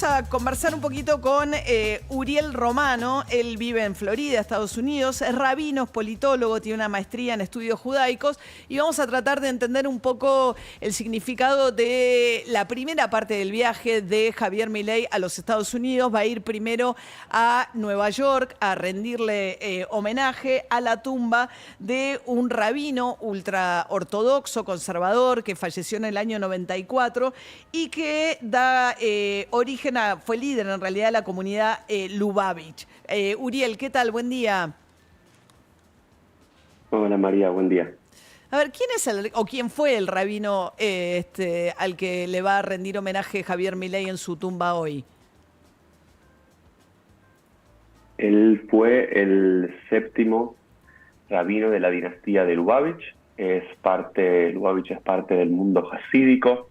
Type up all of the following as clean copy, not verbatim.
vamos a conversar un poquito con Uriel Romano. Él vive en Florida, Estados Unidos, es rabino, es politólogo, tiene una maestría en estudios judaicos y vamos a tratar de entender un poco el significado de la primera parte del viaje de Javier Milei a los Estados Unidos. Va a ir primero a Nueva York a rendirle homenaje a la tumba de un rabino ultraortodoxo, conservador, que falleció en el año 94 y que da origen fue líder en realidad de la comunidad Lubavitch. Uriel, ¿qué tal? Buen día. Hola María, buen día. A ver, ¿quién es quién fue el rabino al que le va a rendir homenaje Javier Milei en su tumba hoy? Él fue el séptimo rabino de la dinastía de Lubavitch. Lubavitch es parte del mundo jasídico,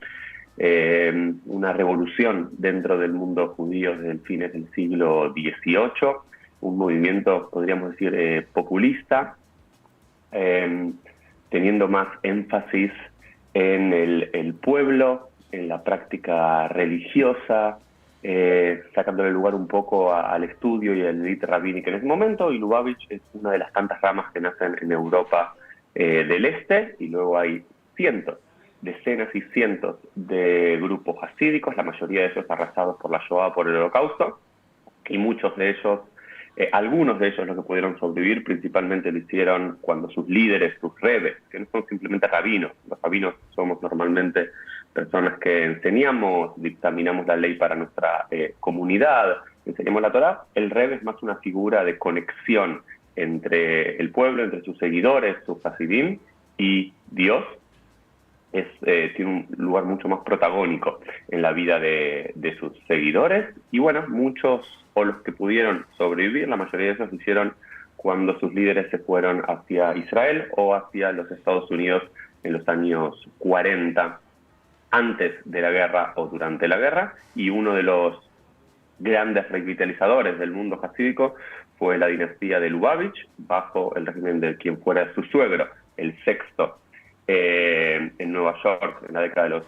una revolución dentro del mundo judío desde el fines del siglo XVIII, un movimiento, podríamos decir, populista, teniendo más énfasis en el pueblo, en la práctica religiosa, sacándole lugar un poco al estudio y al élite rabínica en ese momento. Y Lubavitch es una de las tantas ramas que nacen en Europa del Este, y luego hay decenas y cientos de grupos hasídicos, la mayoría de ellos arrasados por la Shoah, por el Holocausto, y muchos de ellos, algunos de ellos, los que pudieron sobrevivir, principalmente lo hicieron cuando sus líderes, sus rebes, que no son simplemente rabinos. Los rabinos somos normalmente personas que enseñamos, dictaminamos la ley para nuestra comunidad, enseñamos la Torá. El rebe es más una figura de conexión entre el pueblo, entre sus seguidores, sus hasidim, y Dios. Tiene un lugar mucho más protagónico en la vida de sus seguidores. Y bueno, muchos, o los que pudieron sobrevivir, la mayoría de ellos lo hicieron cuando sus líderes se fueron hacia Israel o hacia los Estados Unidos en los años 40, antes de la guerra o durante la guerra. Y uno de los grandes revitalizadores del mundo hasídico fue la dinastía de Lubavitch, bajo el régimen de quien fuera su suegro, el sexto, en Nueva York en la década de los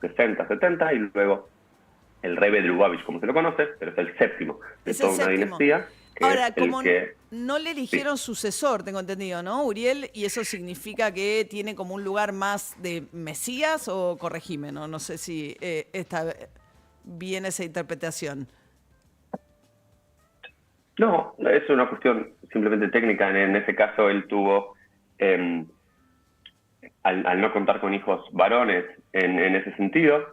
60, 70, y luego el rebe de Lubavitch, como se lo conoce, pero es el séptimo de toda una dinastía. Ahora, como no le eligieron sucesor, tengo entendido, ¿no, Uriel? Y eso significa que tiene como un lugar más de Mesías, o corregime, ¿no? No sé si está bien esa interpretación. No, es una cuestión simplemente técnica. En ese caso él tuvo, al no contar con hijos varones en ese sentido,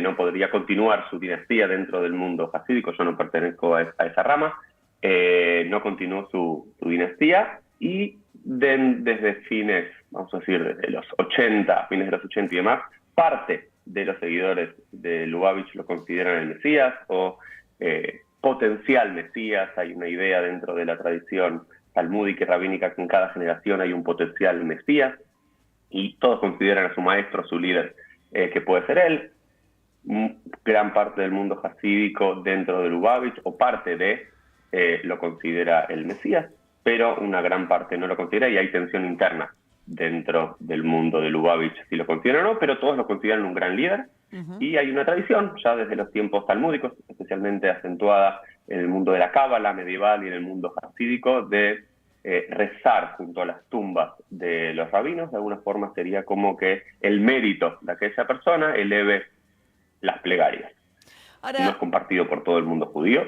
no podría continuar su dinastía dentro del mundo hasídico. Yo no pertenezco a esa rama. No continuó su dinastía, y desde fines, vamos a decir, desde los 80, fines de los 80 y demás, parte de los seguidores de Lubavitch lo consideran el Mesías o potencial Mesías. Hay una idea dentro de la tradición talmúdica y rabínica que en cada generación hay un potencial Mesías, y todos consideran a su maestro, su líder, que puede ser él. Gran parte del mundo hasídico dentro de Lubavitch, o parte de, lo considera el Mesías, pero una gran parte no lo considera, y hay tensión interna dentro del mundo de Lubavitch si lo consideran o no, pero todos lo consideran un gran líder. Y hay una tradición ya desde los tiempos talmúdicos, especialmente acentuada en el mundo de la cábala medieval y en el mundo hasídico, de rezar junto a las tumbas de los rabinos. De alguna forma sería como que el mérito de aquella persona eleve las plegarias. Ahora, no es compartido por todo el mundo judío,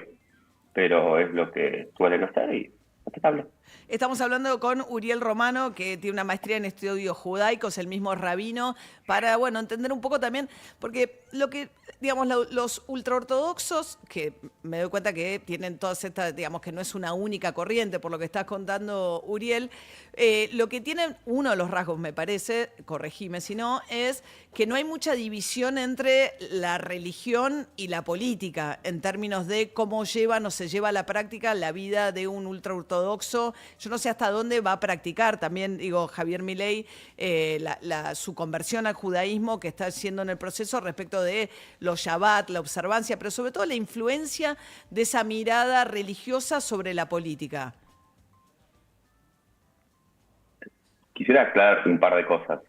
pero es lo que suelen hacer y es aceptable. Estamos hablando con Uriel Romano, que tiene una maestría en estudios judaicos, el mismo rabino, para, bueno, entender un poco también, porque lo que, digamos, los ultraortodoxos, que me doy cuenta que tienen todas estas, digamos, que no es una única corriente, por lo que estás contando, Uriel, lo que tienen, uno de los rasgos, me parece, corregime si no, es que no hay mucha división entre la religión y la política, en términos de cómo llevan o se lleva a la práctica la vida de un ultraortodoxo. Yo no sé hasta dónde va a practicar también, digo, Javier Milei, su conversión al judaísmo que está haciendo en el proceso respecto de los Shabbat, la observancia, pero sobre todo la influencia de esa mirada religiosa sobre la política. Quisiera aclarar un par de cosas.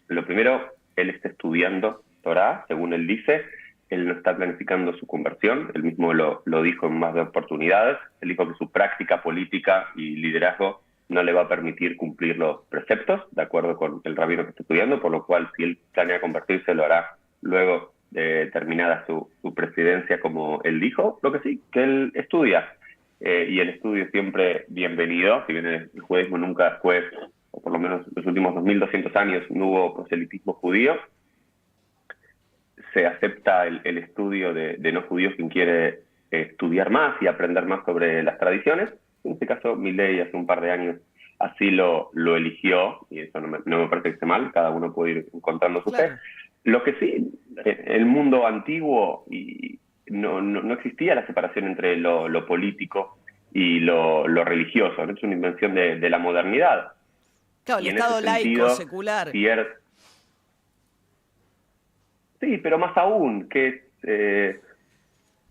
Lo primero, él está estudiando Torá, según él dice, él no está planificando su conversión, él mismo lo dijo en más de oportunidades, él dijo que su práctica política y liderazgo no le va a permitir cumplir los preceptos, de acuerdo con el rabino que está estudiando, por lo cual si él planea convertirse lo hará luego de terminada su presidencia, como él dijo. Lo que sí, que él estudia, y el estudio es siempre bienvenido, si bien el judaísmo nunca fue, o por lo menos los últimos 2200 años, no hubo proselitismo judío, se acepta el estudio de no judíos quien quiere estudiar más y aprender más sobre las tradiciones. En este caso, Milei hace un par de años así lo eligió, y eso no me parece que esté mal, cada uno puede ir encontrando su fe. Lo que sí, el mundo antiguo y no existía la separación entre lo político y lo religioso, ¿no? Es una invención de la modernidad. Claro, el Estado laico, secular. Sí, pero más aún, que es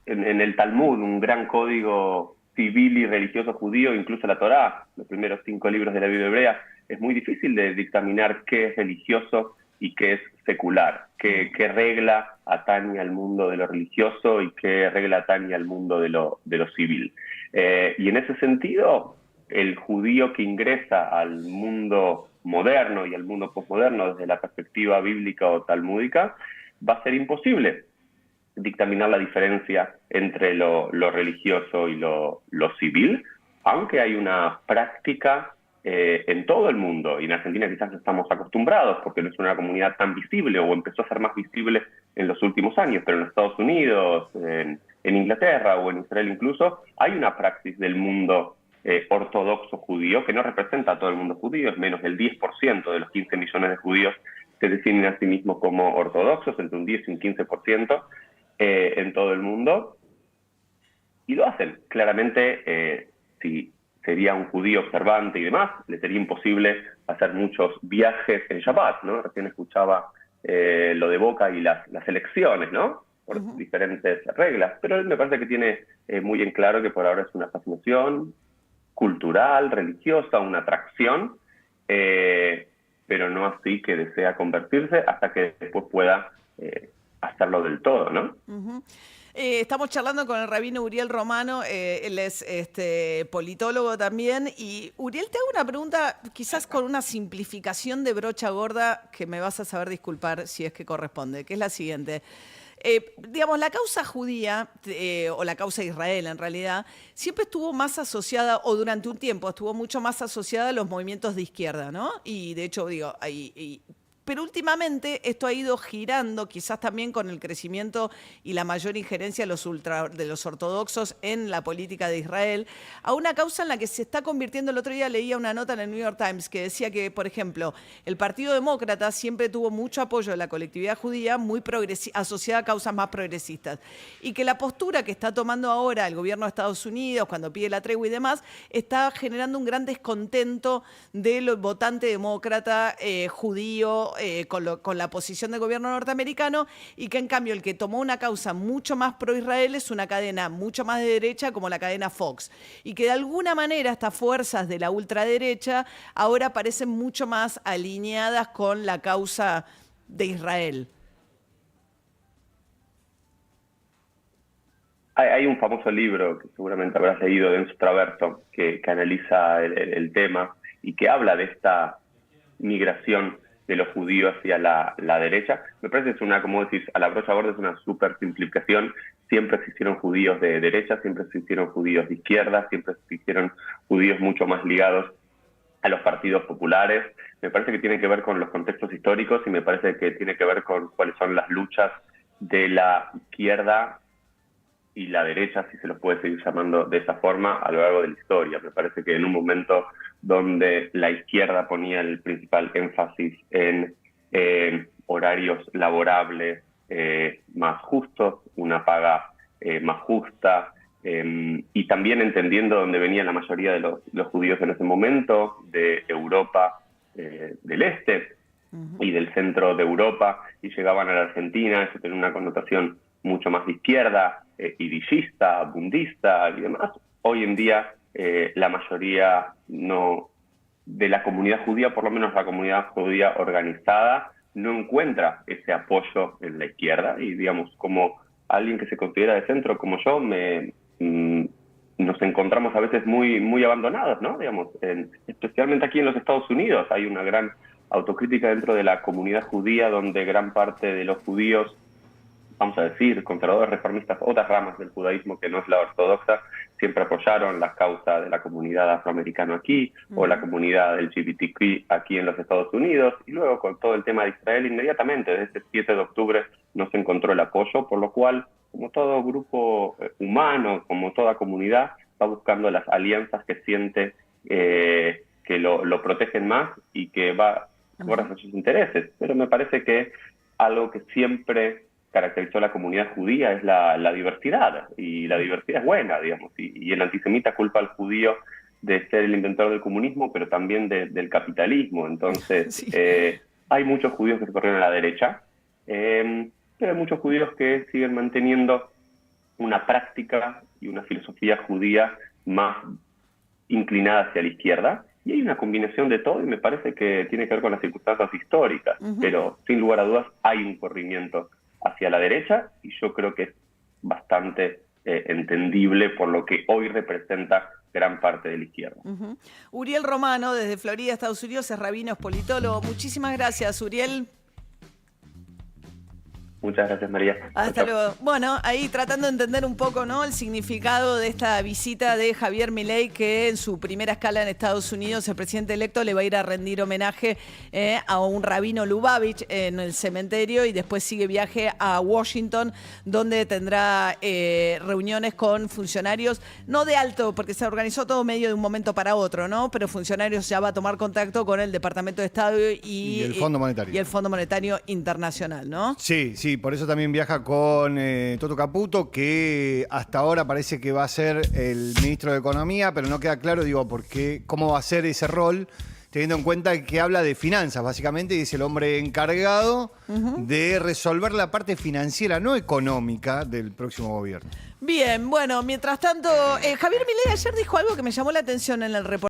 en el Talmud, un gran código civil y religioso judío, incluso la Torá, los primeros 5 libros de la Biblia hebrea, es muy difícil de dictaminar qué es religioso y qué es secular, qué regla atañe al mundo de lo religioso y qué regla atañe al mundo de lo civil. Y en ese sentido, el judío que ingresa al mundo moderno y al mundo posmoderno desde la perspectiva bíblica o talmúdica, va a ser imposible dictaminar la diferencia entre lo religioso y lo civil, aunque hay una práctica en todo el mundo, y en Argentina quizás estamos acostumbrados porque no es una comunidad tan visible, o empezó a ser más visible en los últimos años, pero en Estados Unidos, en Inglaterra o en Israel incluso, hay una praxis del mundo ortodoxo judío que no representa a todo el mundo judío, es menos del 10% de los 15 millones de judíos se definen a sí mismos como ortodoxos, entre un 10 y un 15% en todo el mundo, y lo hacen. Claramente, si sería un judío observante y demás, le sería imposible hacer muchos viajes en Shabbat, ¿no? Recién escuchaba lo de Boca y las elecciones, ¿no? Por diferentes reglas, pero él me parece que tiene muy en claro que por ahora es una fascinación cultural, religiosa, una atracción, pero no así que desea convertirse hasta que después pueda hacerlo del todo, ¿no? Estamos charlando con el rabino Uriel Romano, él es politólogo también. Y Uriel, te hago una pregunta quizás con una simplificación de brocha gorda que me vas a saber disculpar si es que corresponde, que es la siguiente. Digamos, la causa judía, o la causa de Israel en realidad, siempre estuvo más asociada, o durante un tiempo estuvo mucho más asociada a los movimientos de izquierda, ¿no? Y de hecho, digo, pero últimamente esto ha ido girando, quizás también con el crecimiento y la mayor injerencia de los ortodoxos en la política de Israel, a una causa en la que se está convirtiendo. El otro día leía una nota en el New York Times que decía que, por ejemplo, el Partido Demócrata siempre tuvo mucho apoyo de la colectividad judía, muy asociada a causas más progresistas, y que la postura que está tomando ahora el gobierno de Estados Unidos, cuando pide la tregua y demás, está generando un gran descontento del votante demócrata judío, con la posición del gobierno norteamericano, y que en cambio el que tomó una causa mucho más pro-Israel es una cadena mucho más de derecha como la cadena Fox, y que de alguna manera estas fuerzas de la ultraderecha ahora parecen mucho más alineadas con la causa de Israel. Hay un famoso libro que seguramente habrás leído de Enzo Traverso que analiza el tema y que habla de esta migración de los judíos hacia la derecha. Me parece que es una, como decís, a la brocha gorda, es una súper simplificación. Siempre existieron judíos de derecha, siempre existieron judíos de izquierda, siempre existieron judíos mucho más ligados a los partidos populares. Me parece que tiene que ver con los contextos históricos y me parece que tiene que ver con cuáles son las luchas de la izquierda y la derecha, si se los puede seguir llamando de esa forma, a lo largo de la historia. Me parece que en un momento donde la izquierda ponía el principal énfasis en horarios laborables más justos, una paga más justa, y también entendiendo dónde venía la mayoría de los judíos en ese momento, de Europa del Este y del centro de Europa, y llegaban a la Argentina, eso tenía una connotación mucho más de izquierda, idillista, bundista y demás. Hoy en día la mayoría de la comunidad judía, por lo menos la comunidad judía organizada, no encuentra ese apoyo en la izquierda, y digamos, como alguien que se considera de centro como yo, nos encontramos a veces muy abandonados, ¿no? Digamos, especialmente aquí en los Estados Unidos hay una gran autocrítica dentro de la comunidad judía, donde gran parte de los judíos, vamos a decir, conservadores, reformistas, otras ramas del judaísmo que no es la ortodoxa, siempre apoyaron las causas de la comunidad afroamericana aquí, o la comunidad LGBTQ aquí en los Estados Unidos, y luego con todo el tema de Israel, inmediatamente, desde el 7 de octubre, no se encontró el apoyo, por lo cual, como todo grupo humano, como toda comunidad, va buscando las alianzas que siente que lo protegen más y que va a sus intereses. Pero me parece que algo que siempre caracterizó a la comunidad judía es la diversidad, y la diversidad es buena, digamos, y el antisemita culpa al judío de ser el inventor del comunismo, pero también del capitalismo. Entonces, Sí. Hay muchos judíos que se corren a la derecha, pero hay muchos judíos que siguen manteniendo una práctica y una filosofía judía más inclinada hacia la izquierda, y hay una combinación de todo, y me parece que tiene que ver con las circunstancias históricas, pero sin lugar a dudas hay un corrimiento hacia la derecha, y yo creo que es bastante entendible por lo que hoy representa gran parte de la izquierda. Uriel Romano, desde Florida, Estados Unidos, es rabino, es politólogo. Muchísimas gracias, Uriel. Muchas gracias, María. Hasta Chao. luego. Bueno, ahí tratando de entender un poco, ¿no?, el significado de esta visita de Javier Milei, que en su primera escala en Estados Unidos, el presidente electo le va a ir a rendir homenaje a un rabino Lubavitch en el cementerio, y después sigue viaje a Washington, donde tendrá reuniones con funcionarios, no de alto, porque se organizó todo medio de un momento para otro, ¿no?, pero funcionarios, ya va a tomar contacto con el Departamento de Estado y el Fondo Monetario. Y el Fondo Monetario Internacional, ¿no? Sí, sí, por eso también viaja con Toto Caputo, que hasta ahora parece que va a ser el ministro de Economía, pero no queda claro, digo, cómo va a ser ese rol, teniendo en cuenta que habla de finanzas, básicamente, y es el hombre encargado de resolver la parte financiera, no económica, del próximo gobierno. Bien, bueno, mientras tanto, Javier Milei ayer dijo algo que me llamó la atención en el reportaje.